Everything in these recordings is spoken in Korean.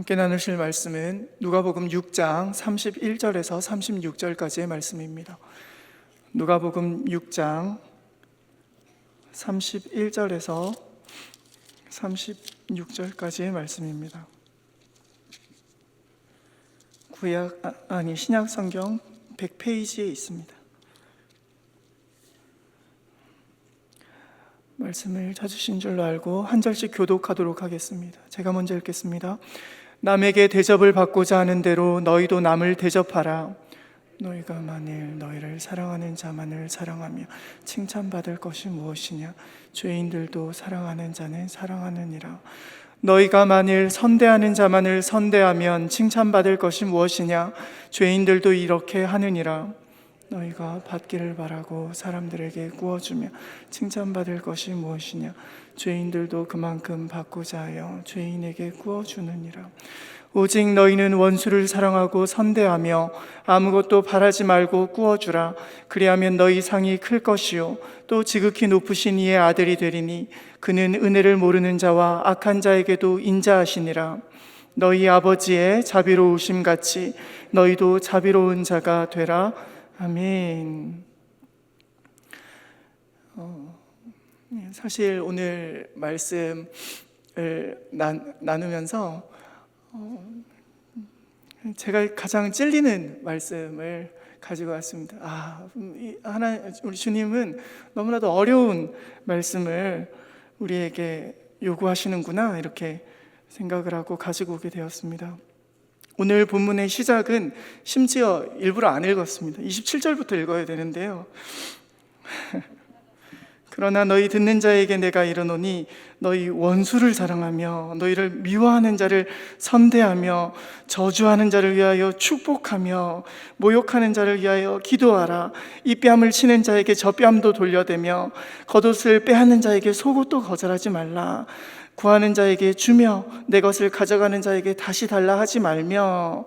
함께 나누실 말씀은 누가복음 6장 31절에서 36절까지의 말씀입니다. 누가복음 6장 31절에서 36절까지의 말씀입니다. 신약 성경 100페이지에 있습니다. 말씀을 찾으신 줄로 알고 한 절씩 교독하도록 하겠습니다. 제가 먼저 읽겠습니다. 남에게 대접을 받고자 하는 대로 너희도 남을 대접하라. 너희가 만일 너희를 사랑하는 자만을 사랑하며 칭찬받을 것이 무엇이냐? 죄인들도 사랑하는 자는 사랑하느니라. 너희가 만일 선대하는 자만을 선대하면 칭찬받을 것이 무엇이냐? 죄인들도 이렇게 하느니라. 너희가 받기를 바라고 사람들에게 구워주며 칭찬받을 것이 무엇이냐? 죄인들도 그만큼 받고자 하여 죄인에게 구워주느니라. 오직 너희는 원수를 사랑하고 선대하며 아무것도 바라지 말고 구워주라. 그리하면 너희 상이 클 것이요 또 지극히 높으신 이의 아들이 되리니 그는 은혜를 모르는 자와 악한 자에게도 인자하시니라. 너희 아버지의 자비로우심 같이 너희도 자비로운 자가 되라. 아멘. 사실 오늘 말씀을 나누면서 제가 가장 찔리는 말씀을 가지고 왔습니다. 우리 주님은 너무나도 어려운 말씀을 우리에게 요구하시는구나 이렇게 생각을 하고 가지고 오게 되었습니다. 오늘 본문의 시작은 심지어 일부러 안 읽었습니다. 27절부터 읽어야 되는데요. 그러나 너희 듣는 자에게 내가 이르노니 너희 원수를 사랑하며 너희를 미워하는 자를 선대하며 저주하는 자를 위하여 축복하며 모욕하는 자를 위하여 기도하라. 이 뺨을 치는 자에게 저 뺨도 돌려대며 겉옷을 빼앗는 자에게 속옷도 거절하지 말라. 구하는 자에게 주며 내 것을 가져가는 자에게 다시 달라 하지 말며.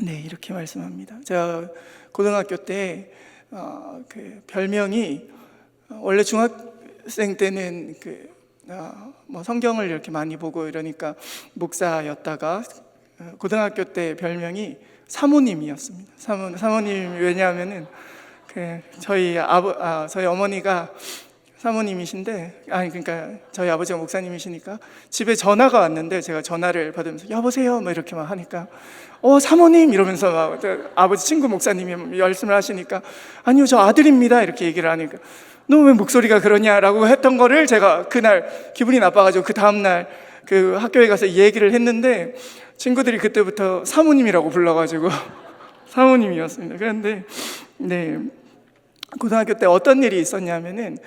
이렇게 말씀합니다. 제가 고등학교 때 별명이 원래 중학생 때는 성경을 이렇게 많이 보고 이러니까 목사였다가 고등학교 때 별명이 사모님이었습니다. 사모님 왜냐하면은 저희 어머니가 사모님이신데 그러니까 저희 아버지가 목사님이시니까 집에 전화가 왔는데 제가 전화를 받으면서 여보세요 뭐 이렇게만 하니까 사모님 이러면서 막 아버지 친구 목사님이 말씀을 하시니까 아니요 저 아들입니다 이렇게 얘기를 하니까 너 왜 목소리가 그러냐라고 했던 거를 제가 그날 기분이 나빠가지고 그 다음날 그 학교에 가서 얘기를 했는데 친구들이 그때부터 사모님이라고 불러가지고 사모님이었습니다. 그런데 고등학교 때 어떤 일이 있었냐면은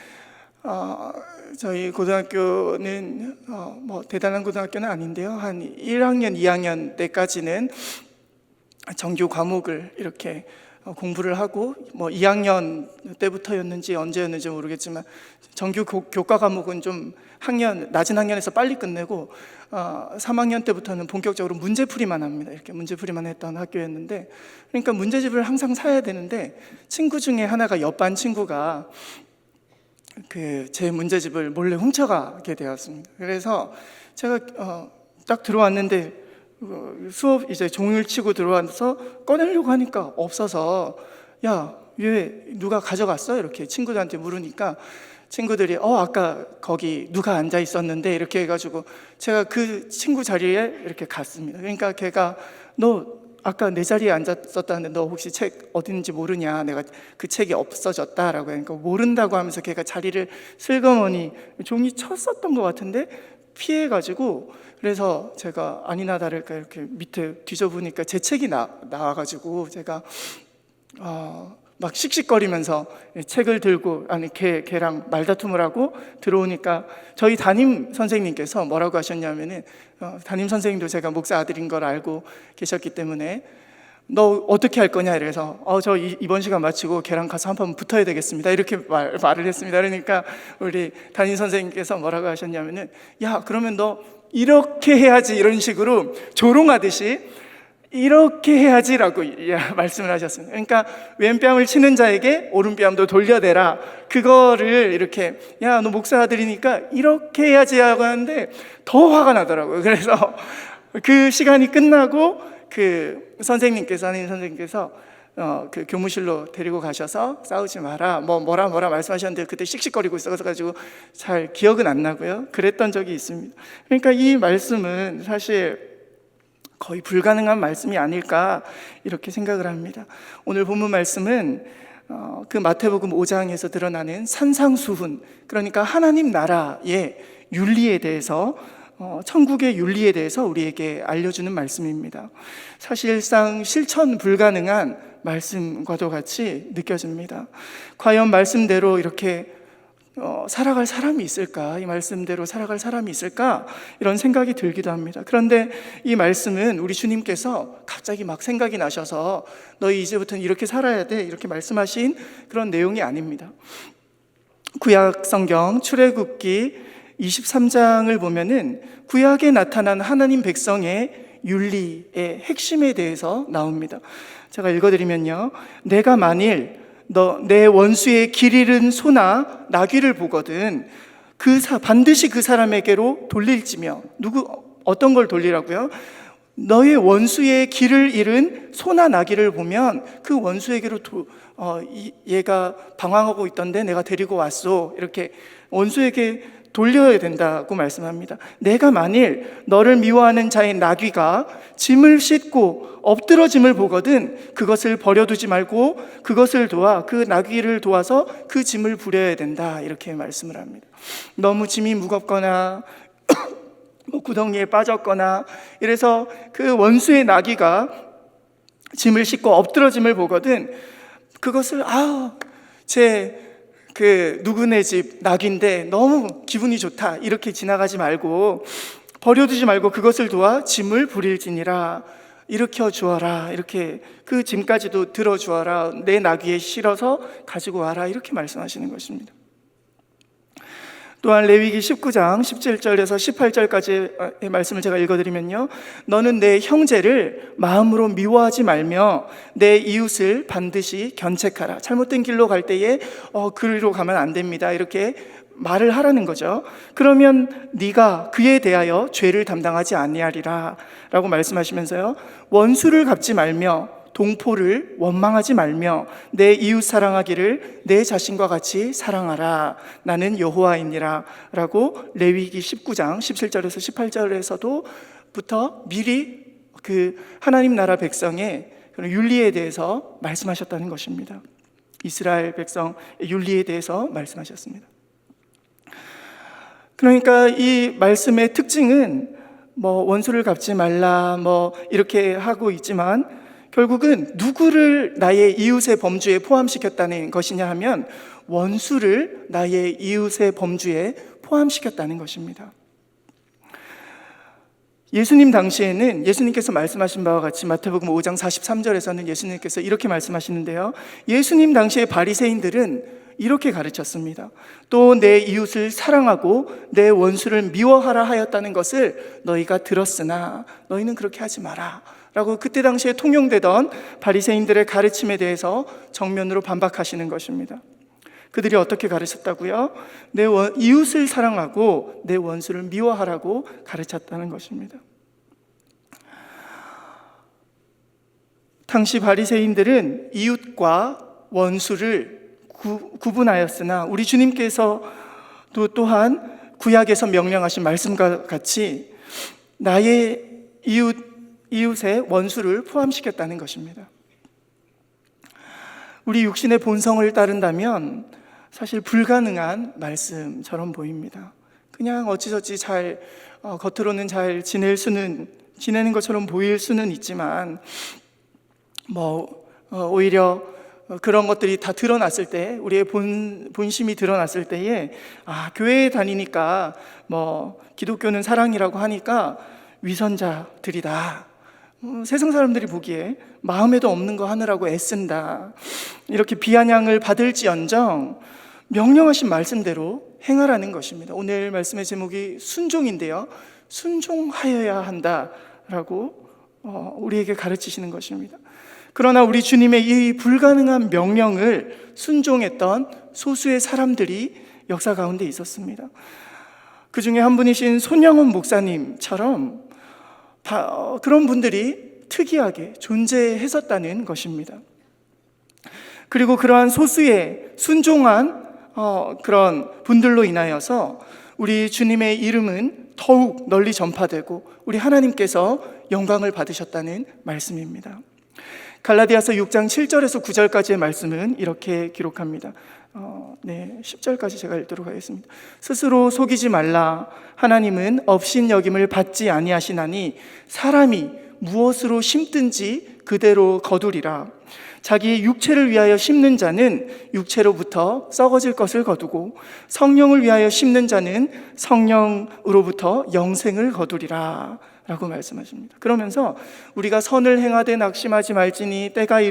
저희 고등학교는 대단한 고등학교는 아닌데요. 한 1학년, 2학년 때까지는 정규 과목을 이렇게 공부를 하고 2학년 때부터였는지 언제였는지 모르겠지만 정규 교과 과목은 좀 낮은 학년에서 빨리 끝내고 3학년 때부터는 본격적으로 문제풀이만 합니다. 이렇게 문제풀이만 했던 학교였는데 그러니까 문제집을 항상 사야 되는데 친구 중에 하나가 옆반 친구가 제 문제집을 몰래 훔쳐가게 되었습니다. 그래서 제가 딱 들어왔는데 수업 이제 종일 치고 들어와서 꺼내려고 하니까 없어서 야, 왜 누가 가져갔어? 이렇게 친구들한테 물으니까 친구들이 아까 거기 누가 앉아 있었는데 이렇게 해가지고 제가 그 친구 자리에 이렇게 갔습니다. 그러니까 걔가 너 아까 내 자리에 앉았었다는데 너 혹시 책 어디 있는지 모르냐? 내가 그 책이 없어졌다라고 하니까 모른다고 하면서 걔가 자리를 슬그머니 종이 쳤었던 것 같은데 피해가지고 그래서 제가 아니나 다를까 이렇게 밑에 뒤져보니까 제 책이 나와가지고 제가 막 씩씩거리면서 책을 들고 걔랑 말다툼을 하고 들어오니까 저희 담임 선생님께서 뭐라고 하셨냐면은 담임 선생님도 제가 목사 아들인 걸 알고 계셨기 때문에 너 어떻게 할 거냐 이래서 저 이번 시간 마치고 걔랑 가서 한번 붙어야 되겠습니다 이렇게 말을 했습니다. 그러니까 우리 담임 선생님께서 뭐라고 하셨냐면은 야 그러면 너 이렇게 해야지 이런 식으로 조롱하듯이 이렇게 해야지라고 말씀을 하셨습니다. 그러니까 왼뺨을 치는 자에게 오른뺨도 돌려대라. 그거를 이렇게 너 목사 아들이니까 이렇게 해야지 하고 하는데 더 화가 나더라고요. 그래서 그 시간이 끝나고 그 선생님께서 그 교무실로 데리고 가셔서 싸우지 마라 뭐라 말씀하셨는데 그때 씩씩거리고 있어가지고 잘 기억은 안 나고요. 그랬던 적이 있습니다. 그러니까 이 말씀은 사실 거의 불가능한 말씀이 아닐까 이렇게 생각을 합니다. 오늘 본문 말씀은 그 마태복음 5장에서 드러나는 산상수훈, 그러니까 하나님 나라의 윤리에 대해서, 천국의 윤리에 대해서 우리에게 알려주는 말씀입니다. 사실상 실천 불가능한 말씀과도 같이 느껴집니다. 과연 말씀대로 이렇게 살아갈 사람이 있을까? 이 말씀대로 살아갈 사람이 있을까? 이런 생각이 들기도 합니다. 그런데 이 말씀은 우리 주님께서 갑자기 막 생각이 나셔서 너희 이제부터는 이렇게 살아야 돼 이렇게 말씀하신 그런 내용이 아닙니다. 구약 성경 출애굽기 23장을 보면은 구약에 나타난 하나님 백성의 윤리의 핵심에 대해서 나옵니다. 제가 읽어드리면요, 내가 만일 내 원수의 길 잃은 소나 나귀를 보거든 반드시 그 사람에게로 돌릴지며. 어떤 걸 돌리라고요? 너의 원수의 길을 잃은 소나 나귀를 보면 그 원수에게로 얘가 방황하고 있던데 내가 데리고 왔소, 이렇게 원수에게 돌려야 된다고 말씀합니다. 내가 만일 너를 미워하는 자의 나귀가 짐을 싣고 엎드러짐을 보거든 그것을 버려두지 말고 그것을 도와 그 나귀를 도와서 그 짐을 부려야 된다, 이렇게 말씀을 합니다. 너무 짐이 무겁거나 구덩이에 빠졌거나 이래서 그 원수의 나귀가 짐을 싣고 엎드러짐을 보거든 그것을 누구네 집 낙인데 너무 기분이 좋다 이렇게 지나가지 말고 버려두지 말고 그것을 도와 짐을 부릴지니라. 일으켜 주어라, 이렇게 그 짐까지도 들어 주어라, 내 나귀에 실어서 가지고 와라, 이렇게 말씀하시는 것입니다. 또한 레위기 19장 17절에서 18절까지의 말씀을 제가 읽어드리면요, 너는 내 형제를 마음으로 미워하지 말며 내 이웃을 반드시 견책하라. 잘못된 길로 갈 때에 그리로 가면 안 됩니다, 이렇게 말을 하라는 거죠. 그러면 네가 그에 대하여 죄를 담당하지 아니하리라 라고 말씀하시면서요, 원수를 갚지 말며 동포를 원망하지 말며 내 이웃 사랑하기를 내 자신과 같이 사랑하라. 나는 여호와이니라 라고 레위기 19장 17절에서 18절에서부터 미리 그 하나님 나라 백성의 그런 윤리에 대해서 말씀하셨다는 것입니다. 이스라엘 백성의 윤리에 대해서 말씀하셨습니다. 그러니까 이 말씀의 특징은 원수를 갚지 말라 이렇게 하고 있지만 결국은 누구를 나의 이웃의 범주에 포함시켰다는 것이냐 하면 원수를 나의 이웃의 범주에 포함시켰다는 것입니다. 예수님 당시에는 예수님께서 말씀하신 바와 같이 마태복음 5장 43절에서는 예수님께서 이렇게 말씀하시는데요, 예수님 당시의 바리새인들은 이렇게 가르쳤습니다. 또 내 이웃을 사랑하고 내 원수를 미워하라 하였다는 것을 너희가 들었으나 너희는 그렇게 하지 마라 라고 그때 당시에 통용되던 바리새인들의 가르침에 대해서 정면으로 반박하시는 것입니다. 그들이 어떻게 가르쳤다고요? 내 이웃을 사랑하고 내 원수를 미워하라고 가르쳤다는 것입니다. 당시 바리새인들은 이웃과 원수를 구분하였으나 우리 주님께서도 또한 구약에서 명령하신 말씀과 같이 나의 이웃의 원수를 포함시켰다는 것입니다. 우리 육신의 본성을 따른다면 사실 불가능한 말씀처럼 보입니다. 그냥 어찌저찌 겉으로는 잘 지내는 것처럼 보일 수는 있지만 오히려 그런 것들이 다 드러났을 때, 우리의 본심이 드러났을 때에 교회에 다니니까 기독교는 사랑이라고 하니까 위선자들이다, 세상 사람들이 보기에 마음에도 없는 거 하느라고 애쓴다, 이렇게 비아냥을 받을지언정 명령하신 말씀대로 행하라는 것입니다. 오늘 말씀의 제목이 순종인데요, 순종하여야 한다라고 우리에게 가르치시는 것입니다. 그러나 우리 주님의 이 불가능한 명령을 순종했던 소수의 사람들이 역사 가운데 있었습니다. 그 중에 한 분이신 손영훈 목사님처럼 그런 분들이 특이하게 존재했었다는 것입니다. 그리고 그러한 소수의 순종한 그런 분들로 인하여서 우리 주님의 이름은 더욱 널리 전파되고 우리 하나님께서 영광을 받으셨다는 말씀입니다. 갈라디아서 6장 7절에서 9절까지의 말씀은 이렇게 기록합니다. 10절까지 제가 읽도록 하겠습니다. 스스로 속이지 말라. 하나님은 업신여김을 받지 아니하시나니 사람이 무엇으로 심든지 그대로 거두리라. 자기 육체를 위하여 심는 자는 육체로부터 썩어질 것을 거두고 성령을 위하여 심는 자는 성령으로부터 영생을 거두리라 라고 말씀하십니다. 그러면서 우리가 선을 행하되 낙심하지 말지니 때가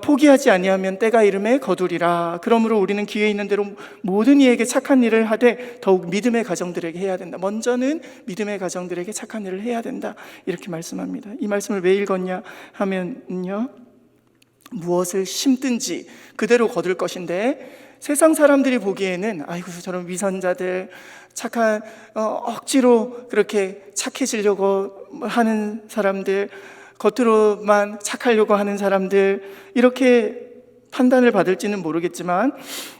포기하지 아니하면 때가 이름에 거두리라. 그러므로 우리는 기회 있는 대로 모든 이에게 착한 일을 하되 더욱 믿음의 가정들에게 해야 된다. 먼저는 믿음의 가정들에게 착한 일을 해야 된다. 이렇게 말씀합니다. 이 말씀을 왜 읽었냐 하면요, 무엇을 심든지 그대로 거둘 것인데, 세상 사람들이 보기에는 아이고 저런 위선자들, 착한 억지로 그렇게 착해지려고 하는 사람들, 겉으로만 착하려고 하는 사람들, 이렇게 판단을 받을지는 모르겠지만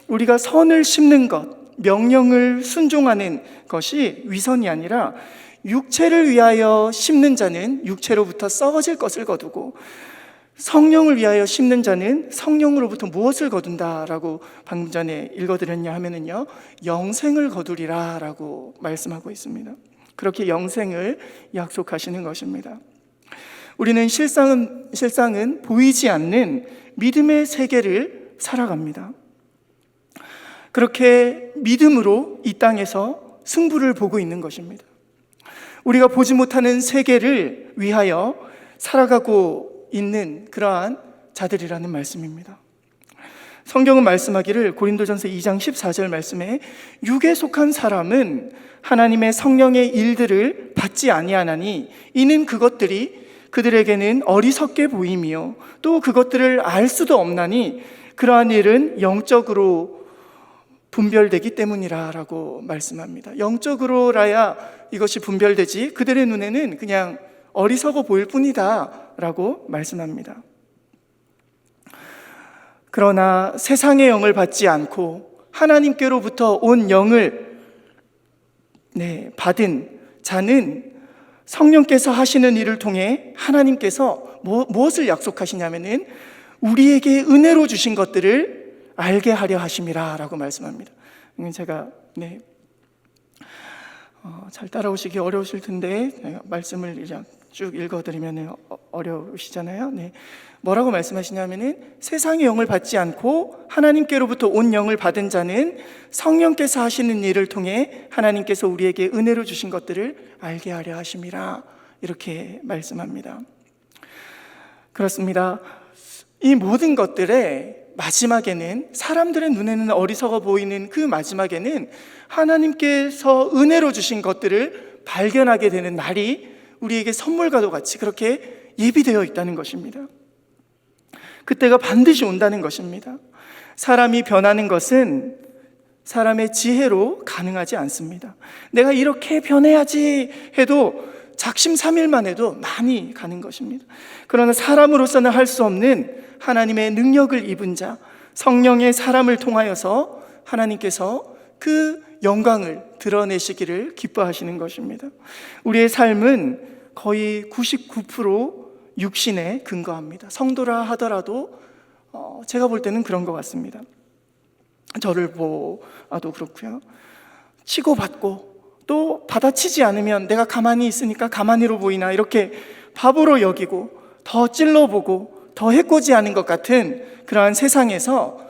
우리가 선을 심는 것, 명령을 순종하는 것이 위선이 아니라 육체를 위하여 심는 자는 육체로부터 썩어질 것을 거두고 성령을 위하여 심는 자는 성령으로부터 무엇을 거둔다라고 방금 전에 읽어드렸냐 하면은요, 영생을 거두리라 라고 말씀하고 있습니다. 그렇게 영생을 약속하시는 것입니다. 우리는 실상은 보이지 않는 믿음의 세계를 살아갑니다. 그렇게 믿음으로 이 땅에서 승부를 보고 있는 것입니다. 우리가 보지 못하는 세계를 위하여 살아가고 있는 그러한 자들이라는 말씀입니다. 성경은 말씀하기를, 고린도전서 2장 14절 말씀에 육에 속한 사람은 하나님의 성령의 일들을 받지 아니하나니 이는 그것들이 그들에게는 어리석게 보이며 또 그것들을 알 수도 없나니 그러한 일은 영적으로 분별되기 때문이라 라고 말씀합니다. 영적으로라야 이것이 분별되지 그들의 눈에는 그냥 어리석어 보일 뿐이다 라고 말씀합니다. 그러나 세상의 영을 받지 않고 하나님께로부터 온 영을 받은 자는 성령께서 하시는 일을 통해 하나님께서 무엇을 약속하시냐면은 우리에게 은혜로 주신 것들을 알게 하려 하심이라 라고 말씀합니다. 제가 잘 따라오시기 어려우실 텐데 말씀을 쭉 읽어드리면 어려우시잖아요. 뭐라고 말씀하시냐면은 세상의 영을 받지 않고 하나님께로부터 온 영을 받은 자는 성령께서 하시는 일을 통해 하나님께서 우리에게 은혜로 주신 것들을 알게 하려 하심이라 이렇게 말씀합니다. 그렇습니다. 이 모든 것들의 마지막에는, 사람들의 눈에는 어리석어 보이는 그 마지막에는 하나님께서 은혜로 주신 것들을 발견하게 되는 날이 우리에게 선물과도 같이 그렇게 예비되어 있다는 것입니다. 그때가 반드시 온다는 것입니다. 사람이 변하는 것은 사람의 지혜로 가능하지 않습니다. 내가 이렇게 변해야지 해도 작심삼일만 해도 많이 가는 것입니다. 그러나 사람으로서는 할 수 없는 하나님의 능력을 입은 자, 성령의 사람을 통하여서 하나님께서 그 영광을 드러내시기를 기뻐하시는 것입니다. 우리의 삶은 거의 99% 육신에 근거합니다. 성도라 하더라도 제가 볼 때는 그런 것 같습니다. 저를 보아도 그렇고요. 치고받고 또 받아치지 않으면 내가 가만히 있으니까 가만히로 보이나 이렇게 바보로 여기고 더 찔러보고 더 해코지 하는 것 같은 그러한 세상에서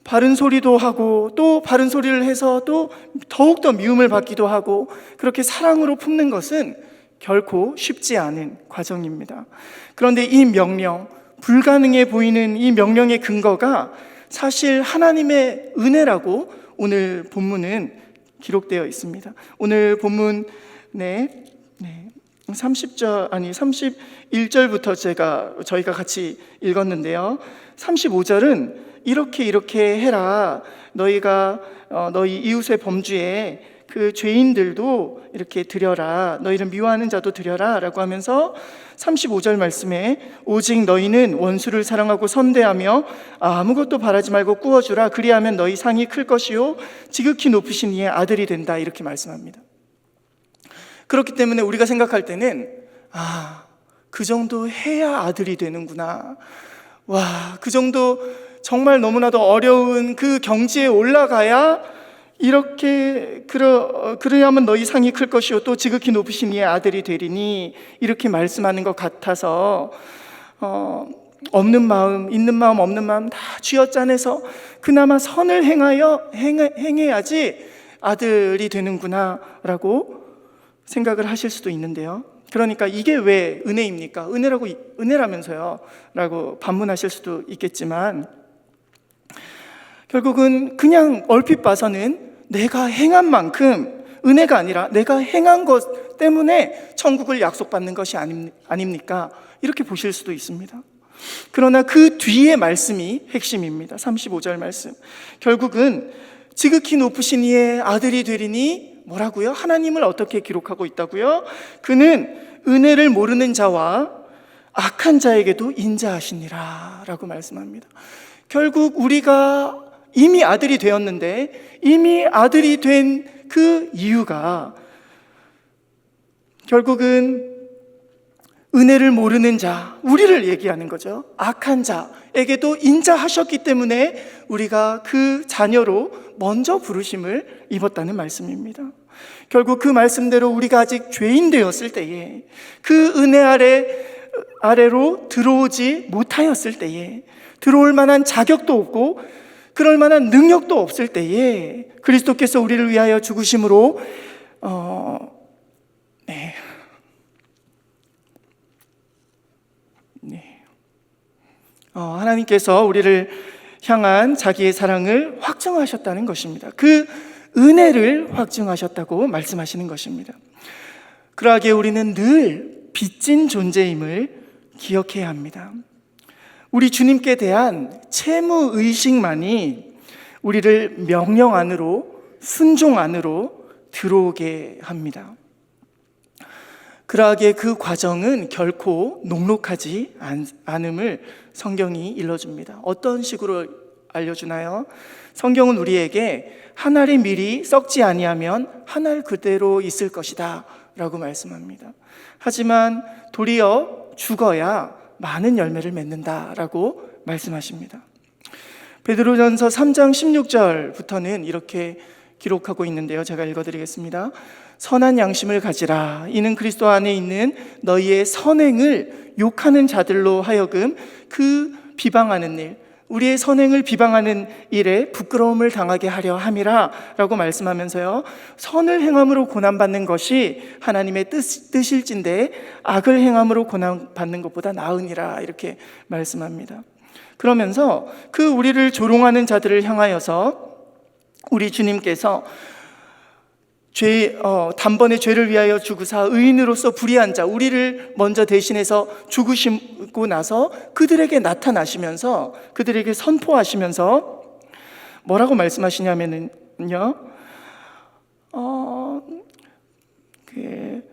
바른 소리도 하고 또 바른 소리를 해서 또 더욱더 미움을 받기도 하고 그렇게 사랑으로 품는 것은 결코 쉽지 않은 과정입니다. 그런데 이 명령, 불가능해 보이는 이 명령의 근거가 사실 하나님의 은혜라고 오늘 본문은 기록되어 있습니다. 오늘 본문 31절부터 저희가 같이 읽었는데요. 35절은 이렇게 해라. 너희 이웃의 범주에 그 죄인들도 이렇게 드려라, 너희를 미워하는 자도 드려라 라고 하면서 35절 말씀에 오직 너희는 원수를 사랑하고 선대하며 아무것도 바라지 말고 꾸어주라. 그리하면 너희 상이 클 것이요 지극히 높으신 이의 아들이 된다, 이렇게 말씀합니다. 그렇기 때문에 우리가 생각할 때는 그 정도 해야 아들이 되는구나, 그 정도 정말 너무나도 어려운 그 경지에 올라가야 이렇게 그래야만 너희 상이 클 것이요 또 지극히 높으신 이의 아들이 되리니, 이렇게 말씀하는 것 같아서 없는 마음, 있는 마음, 없는 마음 다 쥐어짜내서 그나마 선을 행해야지 아들이 되는구나 라고 생각을 하실 수도 있는데요. 그러니까 이게 왜 은혜입니까? 은혜라면서요 라고 반문하실 수도 있겠지만, 결국은 그냥 얼핏 봐서는 내가 행한 만큼 은혜가 아니라 내가 행한 것 때문에 천국을 약속받는 것이 아닙니까? 이렇게 보실 수도 있습니다. 그러나 그 뒤의 말씀이 핵심입니다. 35절 말씀, 결국은 지극히 높으신 이의 아들이 되리니 뭐라고요? 하나님을 어떻게 기록하고 있다고요? 그는 은혜를 모르는 자와 악한 자에게도 인자하시니라 라고 말씀합니다. 결국 우리가 이미 아들이 되었는데, 이미 아들이 된 그 이유가 결국은 은혜를 모르는 자, 우리를 얘기하는 거죠. 악한 자에게도 인자하셨기 때문에 우리가 그 자녀로 먼저 부르심을 입었다는 말씀입니다. 결국 그 말씀대로 우리가 아직 죄인 되었을 때에, 그 은혜 아래로 들어오지 못하였을 때에, 들어올 만한 자격도 없고 그럴 만한 능력도 없을 때에 그리스도께서 우리를 위하여 죽으심으로 하나님께서 우리를 향한 자기의 사랑을 확증하셨다는 것입니다. 그 은혜를 확증하셨다고 말씀하시는 것입니다. 그러하기에 우리는 늘 빚진 존재임을 기억해야 합니다. 우리 주님께 대한 채무의식만이 우리를 명령 안으로, 순종 안으로 들어오게 합니다. 그러하기에 그 과정은 결코 녹록하지 않음을 성경이 일러줍니다. 어떤 식으로 알려주나요? 성경은 우리에게 한 알의 밀이 썩지 아니하면 한 알 그대로 있을 것이다 라고 말씀합니다. 하지만 도리어 죽어야 많은 열매를 맺는다라고 말씀하십니다. 베드로전서 3장 16절부터는 이렇게 기록하고 있는데요, 제가 읽어드리겠습니다. 선한 양심을 가지라. 이는 그리스도 안에 있는 너희의 선행을 욕하는 자들로 하여금 그 비방하는 일, 우리의 선행을 비방하는 일에 부끄러움을 당하게 하려 함이라 라고 말씀하면서요, 선을 행함으로 고난받는 것이 하나님의 뜻일진데 악을 행함으로 고난받는 것보다 나으니라, 이렇게 말씀합니다. 그러면서 그 우리를 조롱하는 자들을 향하여서 우리 주님께서 단번에 죄를 위하여 죽으사 의인으로서 불의한 자, 우리를 먼저 대신해서 죽으시고 나서 그들에게 나타나시면서, 그들에게 선포하시면서 뭐라고 말씀하시냐면요,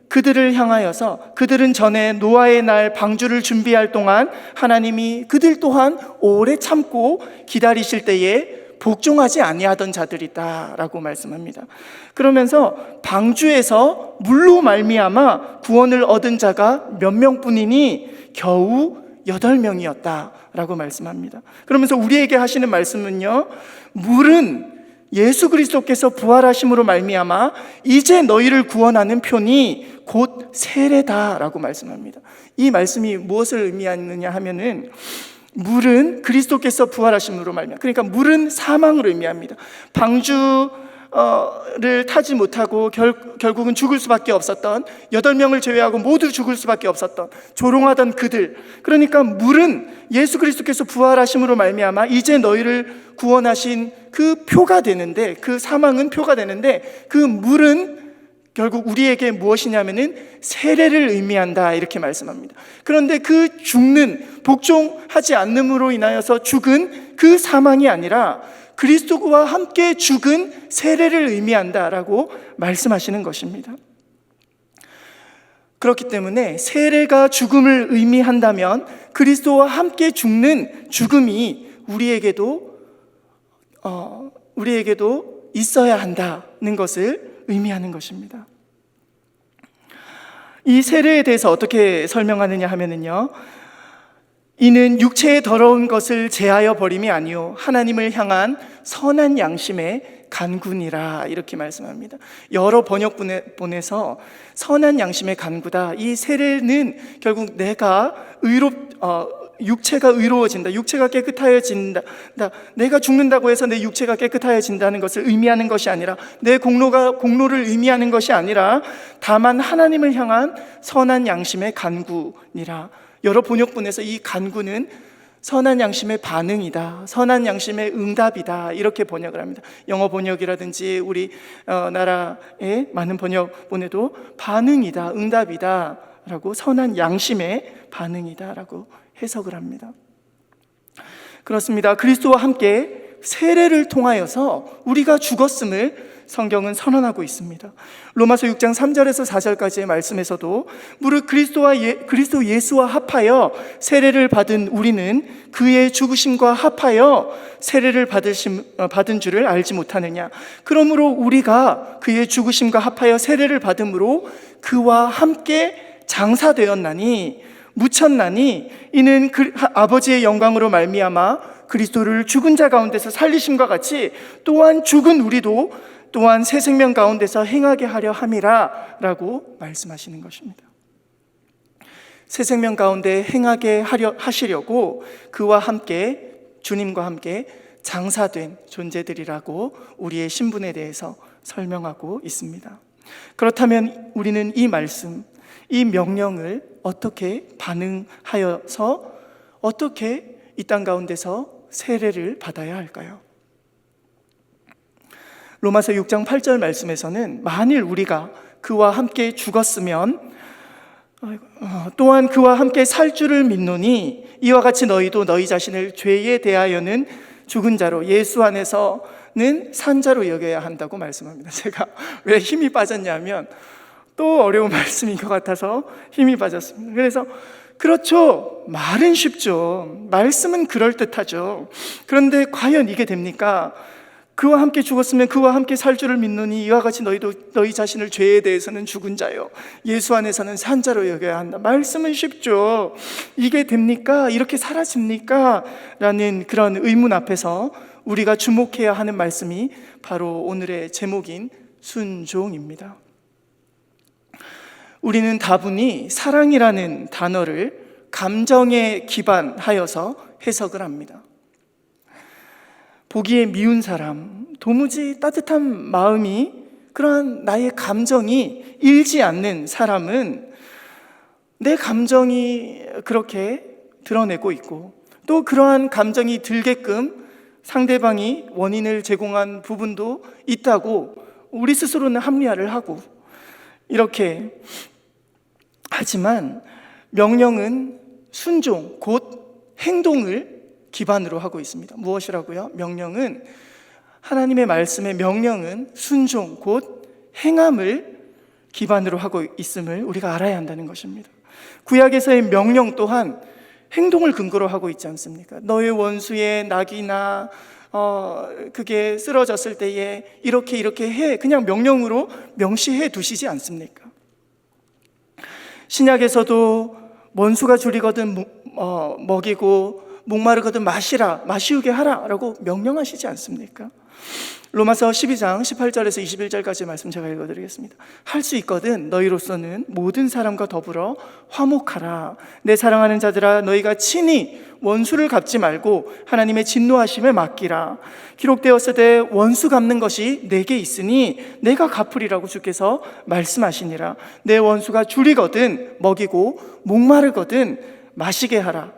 그들을 향하여서 그들은 전에 노아의 날 방주를 준비할 동안 하나님이 그들 또한 오래 참고 기다리실 때에 복종하지 아니하던 자들이다 라고 말씀합니다. 그러면서 방주에서 물로 말미암아 구원을 얻은 자가 몇 명뿐이니 겨우 8명이었다 라고 말씀합니다. 그러면서 우리에게 하시는 말씀은요, 물은 예수 그리스도께서 부활하심으로 말미암아 이제 너희를 구원하는 표니 곧 세례다 라고 말씀합니다. 이 말씀이 무엇을 의미하느냐 하면은, 물은 그리스도께서 부활하심으로 말미암아, 그러니까 물은 사망을 의미합니다. 방주를 타지 못하고 결국은 죽을 수밖에 없었던, 8명을 제외하고 모두 죽을 수밖에 없었던 조롱하던 그들, 그러니까 물은 예수 그리스도께서 부활하심으로 말미암아 이제 너희를 구원하신 그 표가 되는데, 그 사망은 표가 되는데, 그 물은 결국 우리에게 무엇이냐면은 세례를 의미한다, 이렇게 말씀합니다. 그런데 그 죽는, 복종하지 않음으로 인하여서 죽은 그 사망이 아니라 그리스도와 함께 죽은 세례를 의미한다라고 말씀하시는 것입니다. 그렇기 때문에 세례가 죽음을 의미한다면 그리스도와 함께 죽는 죽음이 우리에게도 있어야 한다는 것을 의미하는 것입니다. 이 세례에 대해서 어떻게 설명하느냐 하면은요, 이는 육체의 더러운 것을 제하여 버림이 아니요 하나님을 향한 선한 양심의 간구니라, 이렇게 말씀합니다. 여러 번역본에서 선한 양심의 간구다, 이 세례는 결국 내가 육체가 의로워진다, 육체가 깨끗하여진다, 내가 죽는다고 해서 내 육체가 깨끗하여진다는 것을 의미하는 것이 아니라, 내 공로를 의미하는 것이 아니라 다만 하나님을 향한 선한 양심의 간구니라. 여러 번역본에서 이 간구는 선한 양심의 반응이다, 선한 양심의 응답이다, 이렇게 번역을 합니다. 영어 번역이라든지 우리 나라의 많은 번역본에도 반응이다, 응답이다 라고, 선한 양심의 반응이다 라고 해석을 합니다. 그렇습니다. 그리스도와 함께 세례를 통하여서 우리가 죽었음을 성경은 선언하고 있습니다. 로마서 6장 3절에서 4절까지의 말씀에서도 무릇 그리스도 예수와 합하여 세례를 받은 우리는 그의 죽으심과 합하여 세례를 받은 줄을 알지 못하느냐. 그러므로 우리가 그의 죽으심과 합하여 세례를 받음으로 그와 함께 장사되었나니, 묻혔나니, 이는 아버지의 영광으로 말미암아 그리스도를 죽은 자 가운데서 살리심과 같이 또한 죽은 우리도 또한 새 생명 가운데서 행하게 하려 함이라 라고 말씀하시는 것입니다. 새 생명 가운데 행하게 하시려고 그와 함께, 주님과 함께 장사된 존재들이라고 우리의 신분에 대해서 설명하고 있습니다. 그렇다면 우리는 이 말씀, 이 명령을 어떻게 반응하여서 어떻게 이 땅 가운데서 세례를 받아야 할까요? 로마서 6장 8절 말씀에서는 만일 우리가 그와 함께 죽었으면 또한 그와 함께 살 줄을 믿노니 이와 같이 너희도 너희 자신을 죄에 대하여는 죽은 자로 예수 안에서는 산 자로 여겨야 한다고 말씀합니다. 제가 왜 힘이 빠졌냐면 또 어려운 말씀인 것 같아서 힘이 빠졌습니다. 그래서 그렇죠, 말은 쉽죠, 말씀은 그럴듯하죠. 그런데 과연 이게 됩니까? 그와 함께 죽었으면 그와 함께 살 줄을 믿노니 이와 같이 너희도 너희 자신을 죄에 대해서는 죽은 자요 예수 안에서는 산 자로 여겨야 한다. 말씀은 쉽죠. 이게 됩니까? 이렇게 사라집니까? 라는 그런 의문 앞에서 우리가 주목해야 하는 말씀이 바로 오늘의 제목인 순종입니다. 우리는 다분히 사랑이라는 단어를 감정에 기반하여서 해석을 합니다. 보기에 미운 사람, 도무지 따뜻한 마음이, 그러한 나의 감정이 일지 않는 사람은 내 감정이 그렇게 드러내고 있고, 또 그러한 감정이 들게끔 상대방이 원인을 제공한 부분도 있다고 우리 스스로는 합리화를 하고, 이렇게 하지만 명령은 순종, 곧 행동을 기반으로 하고 있습니다. 무엇이라고요? 명령은, 하나님의 말씀의 명령은 순종, 곧 행함을 기반으로 하고 있음을 우리가 알아야 한다는 것입니다. 구약에서의 명령 또한 행동을 근거로 하고 있지 않습니까? 너의 원수의 낙이나 그게 쓰러졌을 때에 이렇게 해, 그냥 명령으로 명시해 두시지 않습니까? 신약에서도 원수가 줄이거든 먹이고 목마르거든 마시우게 하라 라고 명령하시지 않습니까? 로마서 12장 18절에서 21절까지 말씀 제가 읽어드리겠습니다. 할 수 있거든 너희로서는 모든 사람과 더불어 화목하라. 내 사랑하는 자들아, 너희가 친히 원수를 갚지 말고 하나님의 진노하심에 맡기라. 기록되었으되 원수 갚는 것이 내게 있으니 내가 갚으리라고 주께서 말씀하시니라. 내 원수가 줄이거든 먹이고 목마르거든 마시게 하라.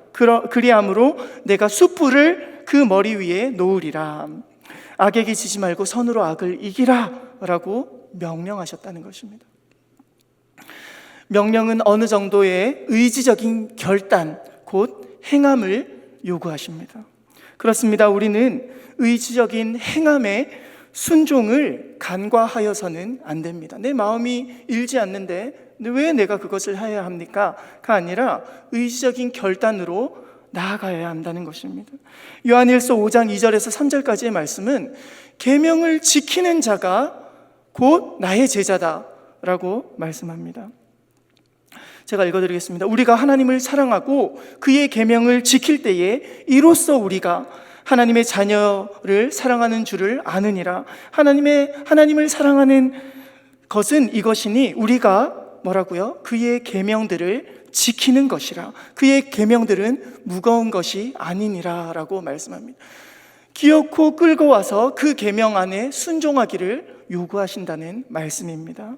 그리함으로 내가 숯불을 그 머리 위에 놓으리라. 악에게 지지 말고 선으로 악을 이기라 라고 명령하셨다는 것입니다. 명령은 어느 정도의 의지적인 결단, 곧 행함을 요구하십니다. 그렇습니다. 우리는 의지적인 행함에 순종을 간과하여서는 안 됩니다. 내 마음이 일지 않는데 왜 내가 그것을 해야 합니까? 가 아니라 의지적인 결단으로 나아가야 한다는 것입니다. 요한일서 5장 2절에서 3절까지의 말씀은 계명을 지키는 자가 곧 나의 제자다라고 말씀합니다. 제가 읽어드리겠습니다. 우리가 하나님을 사랑하고 그의 계명을 지킬 때에 이로써 우리가 하나님의 자녀를 사랑하는 줄을 아느니라. 하나님을 사랑하는 것은 이것이니 우리가 뭐라고요? 그의 계명들을 지키는 것이라. 그의 계명들은 무거운 것이 아니니라 라고 말씀합니다. 기어코 끌고 와서 그 계명 안에 순종하기를 요구하신다는 말씀입니다.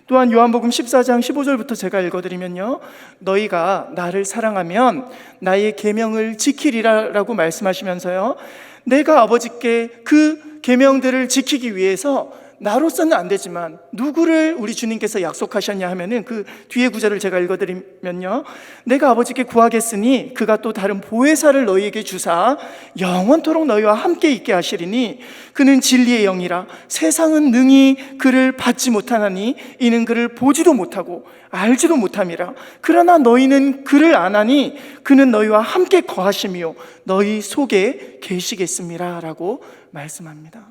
또한 요한복음 14장 15절부터 제가 읽어드리면요, 너희가 나를 사랑하면 나의 계명을 지키리라 라고 말씀하시면서요, 내가 아버지께 그 계명들을 지키기 위해서 나로서는 안 되지만 누구를 우리 주님께서 약속하셨냐 하면은 그 뒤에 구절을 제가 읽어드리면요, 내가 아버지께 구하겠으니 그가 또 다른 보혜사를 너희에게 주사 영원토록 너희와 함께 있게 하시리니 그는 진리의 영이라. 세상은 능히 그를 받지 못하나니 이는 그를 보지도 못하고 알지도 못함이라. 그러나 너희는 그를 아나니 그는 너희와 함께 거하시며 너희 속에 계시겠습니다 라고 말씀합니다.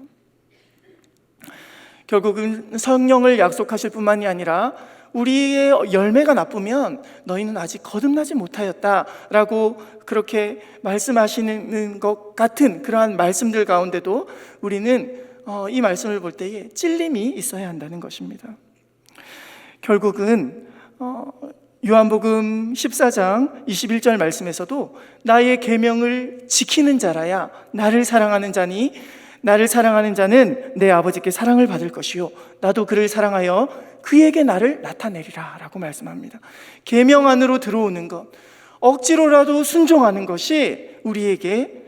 결국은 성령을 약속하실 뿐만이 아니라 우리의 열매가 나쁘면 너희는 아직 거듭나지 못하였다라고 그렇게 말씀하시는 것 같은 그러한 말씀들 가운데도 우리는 이 말씀을 볼 때에 찔림이 있어야 한다는 것입니다. 결국은 요한복음 14장 21절 말씀에서도 나의 계명을 지키는 자라야 나를 사랑하는 자니 나를 사랑하는 자는 내 아버지께 사랑을 받을 것이요 나도 그를 사랑하여 그에게 나를 나타내리라 라고 말씀합니다. 계명 안으로 들어오는 것, 억지로라도 순종하는 것이 우리에게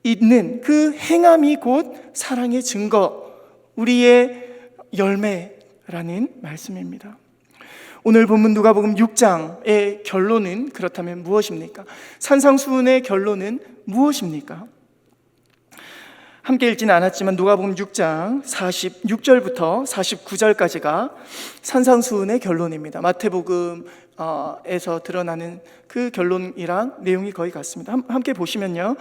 있는 그 행함이 곧 사랑의 증거, 우리의 열매라는 말씀입니다. 오늘 본문 누가복음 6장의 결론은 그렇다면 무엇입니까? 산상수훈의 결론은 무엇입니까? 함께 읽지는 않았지만 누가복음 6장 46절부터 49절까지가 산상수훈의 결론입니다. 마태복음에서 드러나는 그 결론이랑 내용이 거의 같습니다. 함께 보시면요,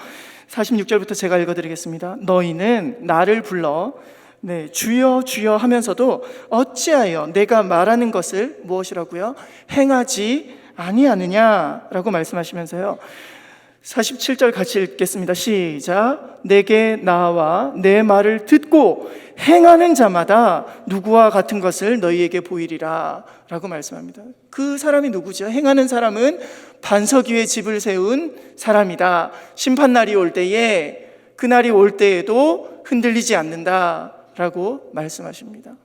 46절부터 제가 읽어드리겠습니다. 너희는 나를 불러 주여 주여 하면서도 어찌하여 내가 말하는 것을 무엇이라고요? 행하지 아니하느냐라고 말씀하시면서요, 47절 같이 읽겠습니다. 시작. 내게 나와 내 말을 듣고 행하는 자마다 누구와 같은 것을 너희에게 보이리라 라고 말씀합니다. 그 사람이 누구죠? 행하는 사람은 반석 위에 집을 세운 사람이다. 심판날이 올 때에, 그날이 올 때에도 흔들리지 않는다 라고 말씀하십니다.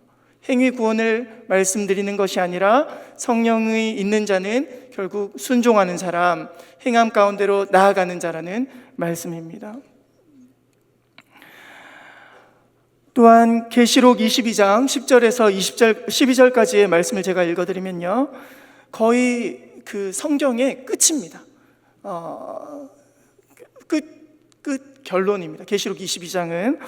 행위 구원을 말씀드리는 것이 아니라 성령이 있는 자는 결국 순종하는 사람, 행함 가운데로 나아가는 자라는 말씀입니다. 또한 계시록 22장 10절에서 12절까지의 말씀을 제가 읽어드리면요, 거의 그 성경의 끝입니다. 끝 결론입니다. 계시록 22장은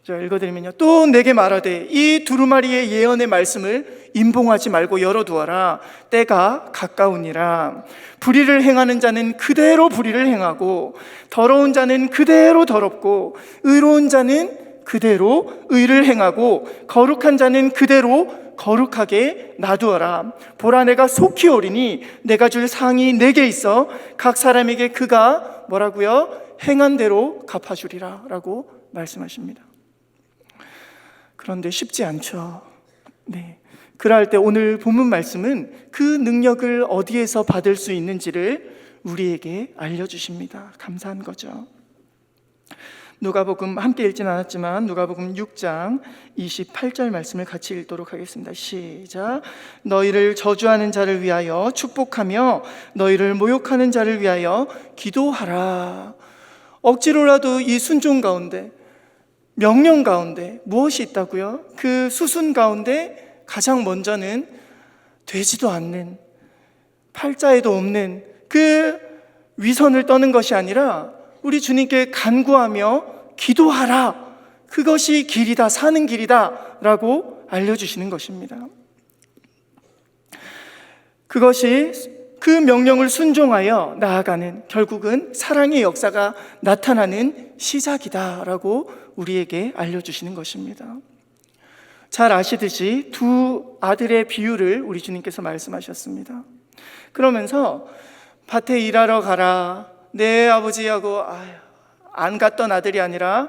자, 읽어드리면요, 또 내게 말하되 이 두루마리의 예언의 말씀을 임봉하지 말고 열어두어라. 때가 가까우니라. 불의를 행하는 자는 그대로 불의를 행하고 더러운 자는 그대로 더럽고 의로운 자는 그대로 의를 행하고 거룩한 자는 그대로 거룩하게 놔두어라. 보라, 내가 속히 오리니 내가 줄 상이 내게 있어 각 사람에게 그가 뭐라고요? 행한 대로 갚아주리라 라고 말씀하십니다. 그런데 쉽지 않죠. 그럴 때 오늘 본문 말씀은 그 능력을 어디에서 받을 수 있는지를 우리에게 알려주십니다. 감사한 거죠. 누가복음 함께 읽진 않았지만 누가복음 6장 28절 말씀을 같이 읽도록 하겠습니다. 시작. 너희를 저주하는 자를 위하여 축복하며 너희를 모욕하는 자를 위하여 기도하라. 억지로라도 이 순종 가운데, 명령 가운데 무엇이 있다고요? 그 수순 가운데 가장 먼저는 되지도 않는, 팔자에도 없는 그 위선을 떠는 것이 아니라 우리 주님께 간구하며 기도하라. 그것이 길이다, 사는 길이다 라고 알려주시는 것입니다. 그것이 그 명령을 순종하여 나아가는, 결국은 사랑의 역사가 나타나는 시작이다라고 우리에게 알려주시는 것입니다. 잘 아시듯이 두 아들의 비유를 우리 주님께서 말씀하셨습니다. 그러면서 밭에 일하러 가라, 내 아버지하고 안 갔던 아들이 아니라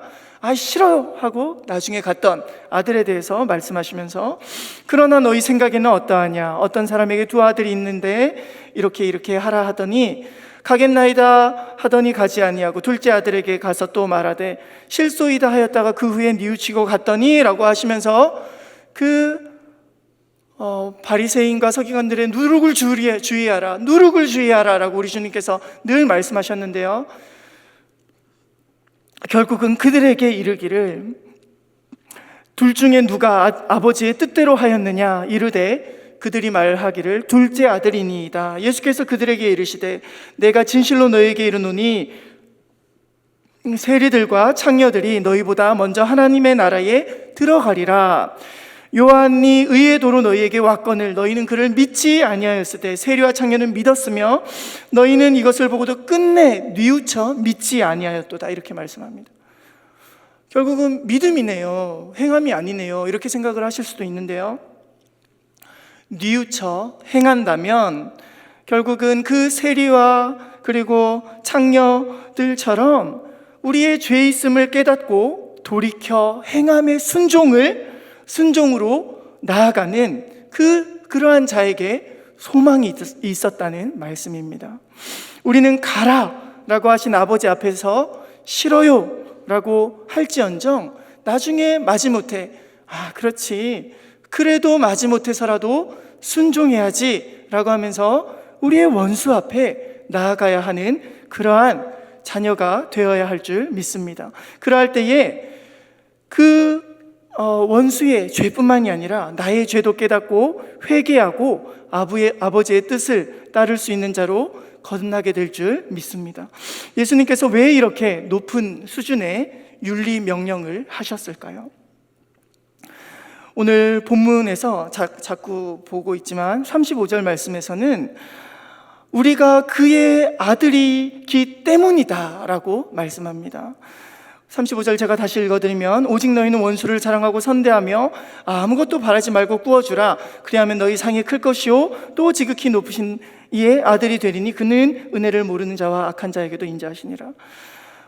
싫어요 하고 나중에 갔던 아들에 대해서 말씀하시면서, 그러나 너희 생각에는 어떠하냐? 어떤 사람에게 두 아들이 있는데 이렇게 하라 하더니 가겠나이다 하더니 가지 아니하고 둘째 아들에게 가서 또 말하되 실소이다 하였다가 그 후에 뉘우치고 갔더니 라고 하시면서 바리새인과 서기관들의 누룩을 주의하라 라고 우리 주님께서 늘 말씀하셨는데요, 결국은 그들에게 이르기를 둘 중에 누가 아버지의 뜻대로 하였느냐 이르되 그들이 말하기를 둘째 아들이니이다. 예수께서 그들에게 이르시되 내가 진실로 너희에게 이르노니 세리들과 창녀들이 너희보다 먼저 하나님의 나라에 들어가리라. 요한이 의의 도로 너희에게 왔거늘 너희는 그를 믿지 아니하였으되 세리와 창녀는 믿었으며 너희는 이것을 보고도 끝내 뉘우쳐 믿지 아니하였도다. 이렇게 말씀합니다. 결국은 믿음이네요, 행함이 아니네요, 이렇게 생각을 하실 수도 있는데요, 뉘우쳐 행한다면 결국은 그 세리와 그리고 창녀들처럼 우리의 죄 있음을 깨닫고 돌이켜 행함의 순종으로 나아가는 그러한 자에게 소망이 있었다는 말씀입니다. 우리는 가라라고 하신 아버지 앞에서 싫어요 라고 할지언정 나중에 마지못해 그렇지, 그래도 마지못해서라도 순종해야지 라고 하면서 우리의 원수 앞에 나아가야 하는 그러한 자녀가 되어야 할 줄 믿습니다. 그러할 때에 원수의 죄뿐만이 아니라 나의 죄도 깨닫고 회개하고 아버지의 뜻을 따를 수 있는 자로 거듭나게 될 줄 믿습니다. 예수님께서 왜 이렇게 높은 수준의 윤리 명령을 하셨을까요? 오늘 본문에서 자꾸 보고 있지만 35절 말씀에서는 우리가 그의 아들이기 때문이다 라고 말씀합니다. 35절 제가 다시 읽어드리면 오직 너희는 원수를 사랑하고 선대하며 아무것도 바라지 말고 꾸어주라. 그리하면 너희 상이 클 것이요 또 지극히 높으신 이의 아들이 되리니 그는 은혜를 모르는 자와 악한 자에게도 인자하시니라.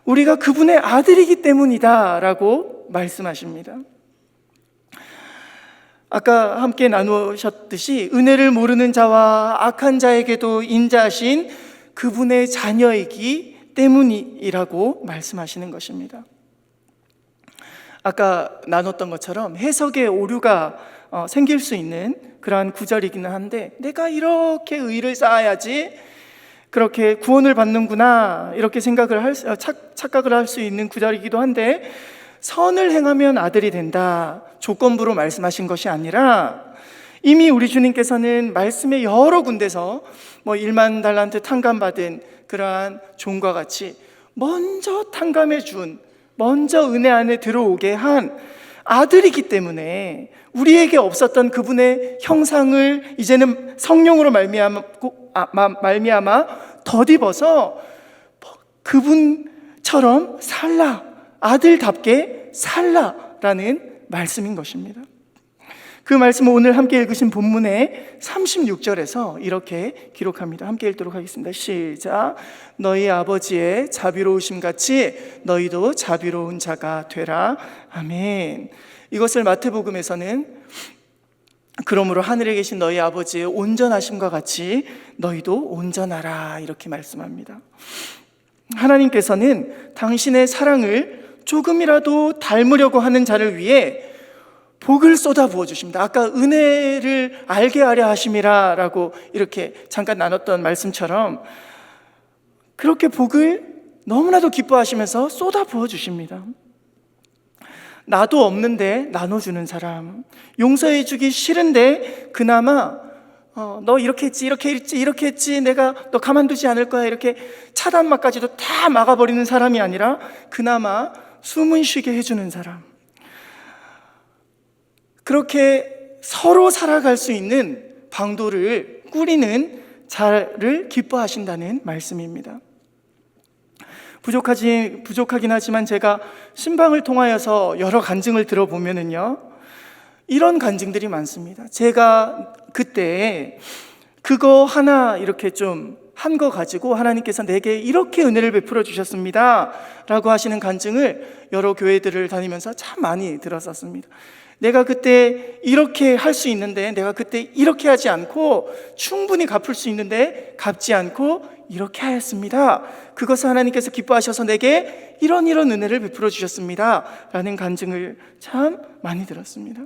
우리가 그분의 아들이기 때문이다 라고 말씀하십니다. 아까 함께 나누셨듯이 은혜를 모르는 자와 악한 자에게도 인자하신 그분의 자녀이기 때문이라고 말씀하시는 것입니다. 아까 나눴던 것처럼 해석의 오류가 생길 수 있는 그러한 구절이기는 한데, 내가 이렇게 의를 쌓아야지 그렇게 구원을 받는구나 이렇게 착각을 할 수 있는 구절이기도 한데, 선을 행하면 아들이 된다 조건부로 말씀하신 것이 아니라 이미 우리 주님께서는 말씀의 여러 군데서 1만 달란트 탕감받은 그러한 종과 같이 먼저 탕감해 준, 먼저 은혜 안에 들어오게 한 아들이기 때문에 우리에게 없었던 그분의 형상을 이제는 성령으로 말미암아 덧입어서 그분처럼 살라, 아들답게 살라라는 말씀인 것입니다. 그 말씀은 오늘 함께 읽으신 본문의 36절에서 이렇게 기록합니다. 함께 읽도록 하겠습니다. 시작. 너희 아버지의 자비로우심 같이 너희도 자비로운 자가 되라. 아멘. 이것을 마태복음에서는 그러므로 하늘에 계신 너희 아버지의 온전하심과 같이 너희도 온전하라 이렇게 말씀합니다. 하나님께서는 당신의 사랑을 조금이라도 닮으려고 하는 자를 위해 복을 쏟아 부어 주십니다. 아까 은혜를 알게 하려 하심이라 라고 이렇게 잠깐 나눴던 말씀처럼 그렇게 복을 너무나도 기뻐하시면서 쏟아 부어 주십니다. 나도 없는데 나눠주는 사람, 용서해 주기 싫은데 그나마 너 이렇게 했지, 이렇게 했지, 이렇게 했지, 내가 너 가만두지 않을 거야, 이렇게 차단막까지도 다 막아버리는 사람이 아니라 그나마 숨은 쉬게 해주는 사람, 그렇게 서로 살아갈 수 있는 방도를 꾸리는 자를 기뻐하신다는 말씀입니다. 부족하긴 하지만 제가 신방을 통하여서 여러 간증을 들어보면은요, 이런 간증들이 많습니다. 제가 그때 그거 하나 이렇게 좀 한 거 가지고 하나님께서 내게 이렇게 은혜를 베풀어 주셨습니다 라고 하시는 간증을 여러 교회들을 다니면서 참 많이 들었었습니다. 내가 그때 이렇게 할 수 있는데 내가 그때 이렇게 하지 않고 충분히 갚을 수 있는데 갚지 않고 이렇게 하였습니다. 그것을 하나님께서 기뻐하셔서 내게 이런 은혜를 베풀어 주셨습니다 라는 간증을 참 많이 들었습니다.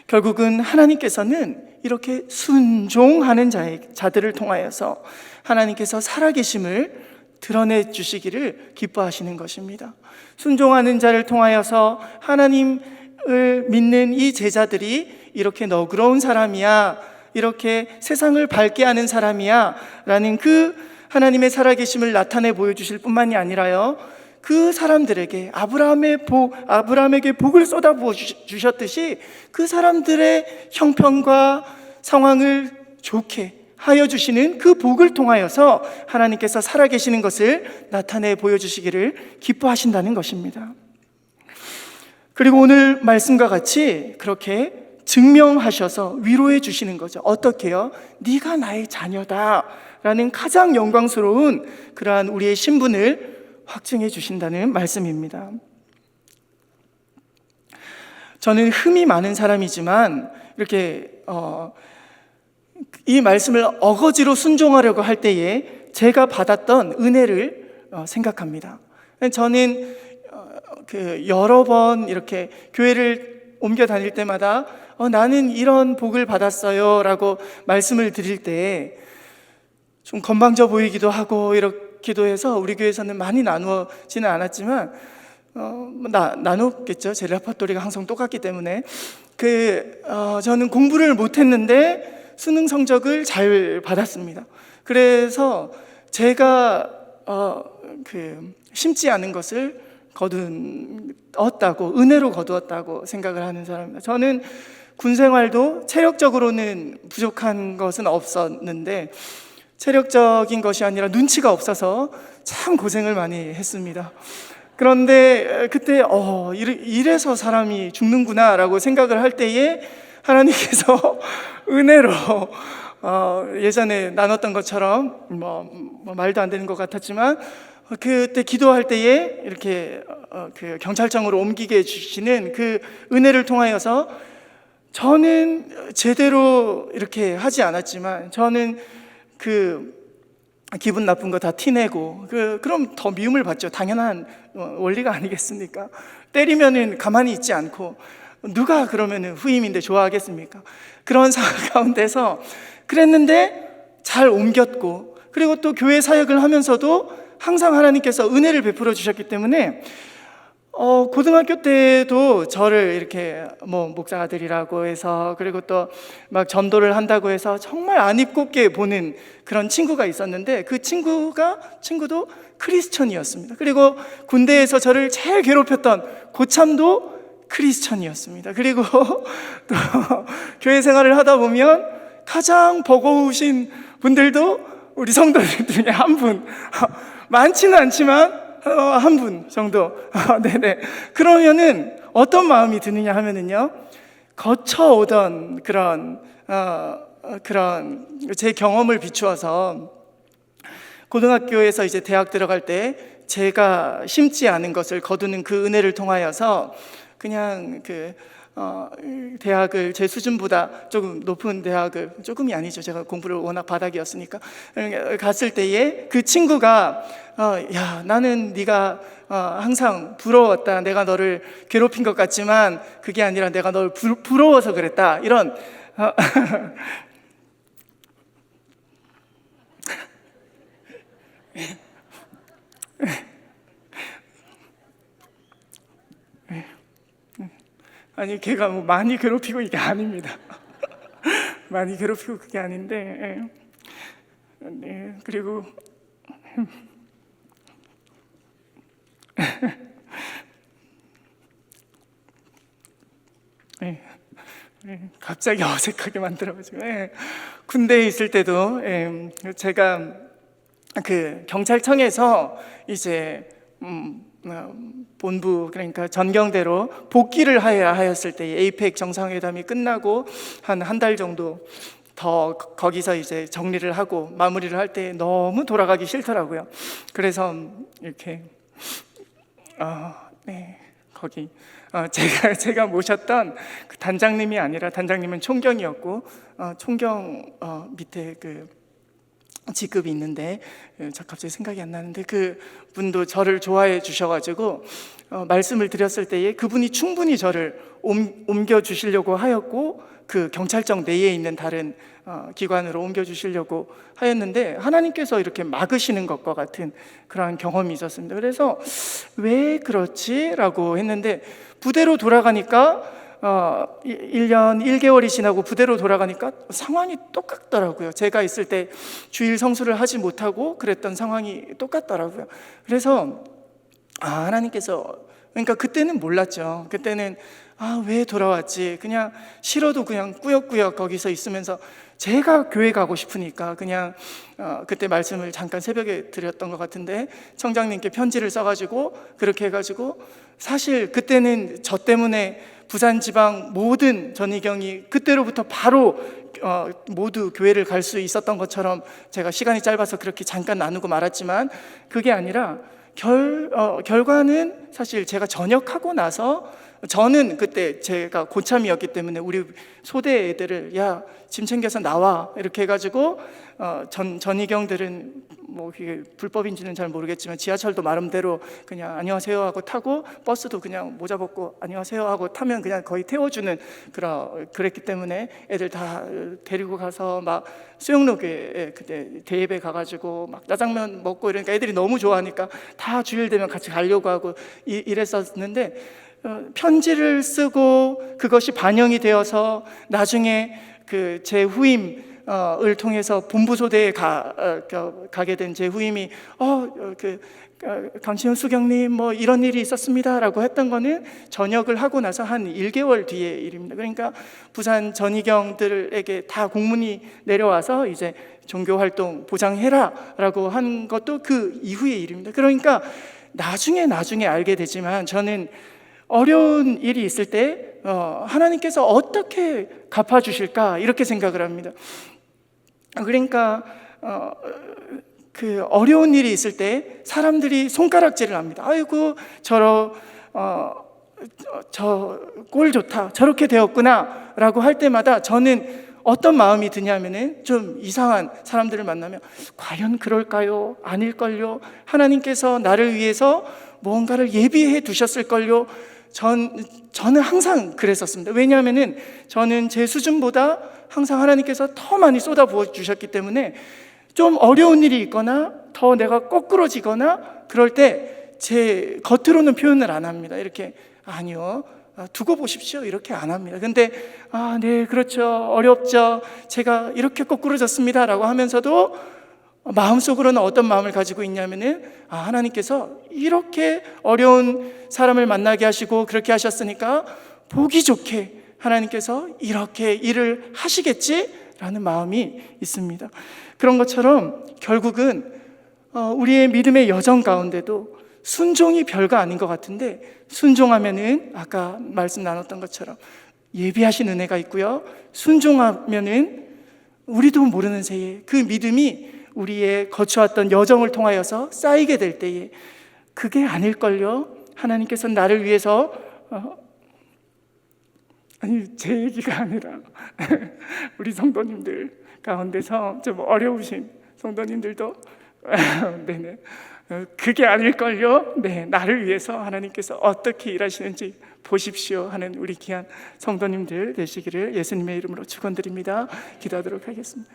결국은 하나님께서는 이렇게 순종하는 자들을 통하여서 하나님께서 살아계심을 드러내 주시기를 기뻐하시는 것입니다. 순종하는 자를 통하여서 하나님을 믿는 이 제자들이 이렇게 너그러운 사람이야, 이렇게 세상을 밝게 하는 사람이야 라는 그 하나님의 살아계심을 나타내 보여주실 뿐만이 아니라요, 그 사람들에게 아브라함에게 복을 쏟아부어 주셨듯이 그 사람들의 형편과 상황을 좋게 하여 주시는 그 복을 통하여서 하나님께서 살아계시는 것을 나타내 보여주시기를 기뻐하신다는 것입니다. 그리고 오늘 말씀과 같이 그렇게 증명하셔서 위로해 주시는 거죠. 어떻게요? 네가 나의 자녀다 라는 가장 영광스러운 그러한 우리의 신분을 확증해 주신다는 말씀입니다. 저는 흠이 많은 사람이지만 이렇게 이 말씀을 어거지로 순종하려고 할 때에 제가 받았던 은혜를 생각합니다. 저는 여러 번 이렇게 교회를 옮겨 다닐 때마다 나는 이런 복을 받았어요 라고 말씀을 드릴 때 좀 건방져 보이기도 하고 이렇기도 해서 우리 교회에서는 많이 나누어지는 않았지만 나눴겠죠. 제 레퍼토리가 항상 똑같기 때문에 저는 공부를 못했는데 수능 성적을 잘 받았습니다. 그래서 제가 심지 않은 것을 거두었다고, 은혜로 거두었다고 생각을 하는 사람입니다. 저는 군 생활도 체력적으로는 부족한 것은 없었는데 체력적인 것이 아니라 눈치가 없어서 참 고생을 많이 했습니다. 그런데 그때 이래서 사람이 죽는구나 라고 생각을 할 때에 하나님께서 은혜로 예전에 나눴던 것처럼 말도 안 되는 것 같았지만 그때 기도할 때에 이렇게 그 경찰청으로 옮기게 해주시는 그 은혜를 통하여서 저는 제대로 이렇게 하지 않았지만 저는 기분 나쁜 거 다 티내고 그럼 더 미움을 받죠. 당연한 원리가 아니겠습니까? 때리면은 가만히 있지 않고 누가 그러면은 후임인데 좋아하겠습니까? 그런 상황 가운데서 그랬는데 잘 옮겼고, 그리고 또 교회 사역을 하면서도 항상 하나님께서 은혜를 베풀어 주셨기 때문에 고등학교 때도 저를 이렇게 목사 아들이라고 해서, 그리고 또 막 전도를 한다고 해서 정말 안 입곱게 보는 그런 친구가 있었는데 그 친구도 크리스천이었습니다. 그리고 군대에서 저를 제일 괴롭혔던 고참도 크리스천이었습니다. 그리고 또 교회 생활을 하다 보면 가장 버거우신 분들도 우리 성도들 중에 한 분, 많지는 않지만 한 분 정도. 네네. 그러면은 어떤 마음이 드느냐 하면은요, 거쳐오던 그런 제 경험을 비추어서 고등학교에서 이제 대학 들어갈 때 제가 심지 않은 것을 거두는 그 은혜를 통하여서 그냥 대학을 제 수준보다 조금 높은 대학을, 조금이 아니죠, 제가 공부를 워낙 바닥이었으니까, 갔을 때에 그 친구가 야, 나는 네가 항상 부러웠다. 내가 너를 괴롭힌 것 같지만 그게 아니라 내가 널 부러워서 그랬다. 이런 아니, 걔가 많이 괴롭히고 이게 아닙니다. 많이 괴롭히고 그게 아닌데, 네, 그리고 네, 갑자기 어색하게 만들어가지고, 군대에 있을 때도 제가 그 경찰청에서 이제 본부, 그러니까 전경대로 복귀를 해야 하였을 때 에이펙 정상회담이 끝나고 한 달 정도 더 거기서 이제 정리를 하고 마무리를 할 때 너무 돌아가기 싫더라고요. 그래서 이렇게 네, 거기 제가 모셨던 그 단장님이 아니라, 단장님은 총경이었고 총경 밑에 그 직급이 있는데, 저 갑자기 생각이 안 나는데, 그 분도 저를 좋아해 주셔가지고 말씀을 드렸을 때에 그분이 충분히 저를 옮겨 주시려고 하였고, 그 경찰청 내에 있는 다른 기관으로 옮겨 주시려고 하였는데 하나님께서 이렇게 막으시는 것과 같은 그러한 경험이 있었습니다. 그래서 왜 그렇지? 라고 했는데, 부대로 돌아가니까 1년 1개월이 지나고 부대로 돌아가니까 상황이 똑같더라고요. 제가 있을 때 주일 성수를 하지 못하고 그랬던 상황이 똑같더라고요. 그래서 하나님께서, 그러니까 그때는 몰랐죠. 그때는 왜 돌아왔지? 그냥 싫어도 그냥 꾸역꾸역 거기서 있으면서, 제가 교회 가고 싶으니까 그냥 그때 말씀을 잠깐 새벽에 드렸던 것 같은데, 청장님께 편지를 써가지고 그렇게 해가지고, 사실 그때는 저 때문에 부산 지방 모든 전이경이 그때로부터 바로 모두 교회를 갈 수 있었던 것처럼, 제가 시간이 짧아서 그렇게 잠깐 나누고 말았지만, 그게 아니라 결과는 사실 제가 전역하고 나서, 저는 그때 제가 고참이었기 때문에 우리 소대 애들을 야, 짐 챙겨서 나와 이렇게 해가지고 전이경들은 뭐 그게 불법인지는 잘 모르겠지만 지하철도 마음대로 그냥 안녕하세요 하고 타고, 버스도 그냥 모자 벗고 안녕하세요 하고 타면 그냥 거의 태워주는 그랬기 때문에 애들 다 데리고 가서 막 수영로교에 그때 대예배 가가지고 막 짜장면 먹고 이러니까 애들이 너무 좋아하니까 다 주일 되면 같이 가려고 하고 이랬었는데, 편지를 쓰고 그것이 반영이 되어서 나중에 그 제 후임을 통해서 본부소대에 가게 된 제 후임이 강시현 수경님 뭐 이런 일이 있었습니다라고 했던 거는 전역을 하고 나서 한 1개월 뒤의 일입니다. 그러니까 부산 전이경들에게 다 공문이 내려와서 이제 종교활동 보장해라라고 한 것도 그 이후의 일입니다. 그러니까 나중에 알게 되지만, 저는 어려운 일이 있을 때 하나님께서 어떻게 갚아주실까 이렇게 생각을 합니다. 그러니까 그 어려운 일이 있을 때 사람들이 손가락질을 합니다. 아이고 저 꼴 좋다, 저렇게 되었구나 라고 할 때마다 저는 어떤 마음이 드냐면은, 좀 이상한 사람들을 만나면 과연 그럴까요? 아닐걸요? 하나님께서 나를 위해서 뭔가를 예비해 두셨을걸요? 저는 항상 그랬었습니다. 왜냐하면은 저는 제 수준보다 항상 하나님께서 더 많이 쏟아부어 주셨기 때문에, 좀 어려운 일이 있거나 더 내가 거꾸러지거나 그럴 때 제 겉으로는 표현을 안 합니다. 이렇게 아니요, 두고 보십시오 이렇게 안 합니다. 근데 네 그렇죠, 어렵죠, 제가 이렇게 거꾸러졌습니다 라고 하면서도 마음속으로는 어떤 마음을 가지고 있냐면은, 하나님께서 이렇게 어려운 사람을 만나게 하시고 그렇게 하셨으니까 보기 좋게 하나님께서 이렇게 일을 하시겠지라는 마음이 있습니다. 그런 것처럼 결국은 우리의 믿음의 여정 가운데도 순종이 별거 아닌 것 같은데, 순종하면은 아까 말씀 나눴던 것처럼 예비하신 은혜가 있고요, 순종하면은 우리도 모르는 새에 그 믿음이 우리의 거쳐왔던 여정을 통하여서 쌓이게 될 때에, 그게 아닐걸요? 하나님께서 나를 위해서 제 얘기가 아니라 우리 성도님들 가운데서 좀 어려우신 성도님들도 네네, 그게 아닐걸요? 네, 나를 위해서 하나님께서 어떻게 일하시는지 보십시오 하는 우리 귀한 성도님들 되시기를 예수님의 이름으로 축원드립니다. 기도하도록 하겠습니다.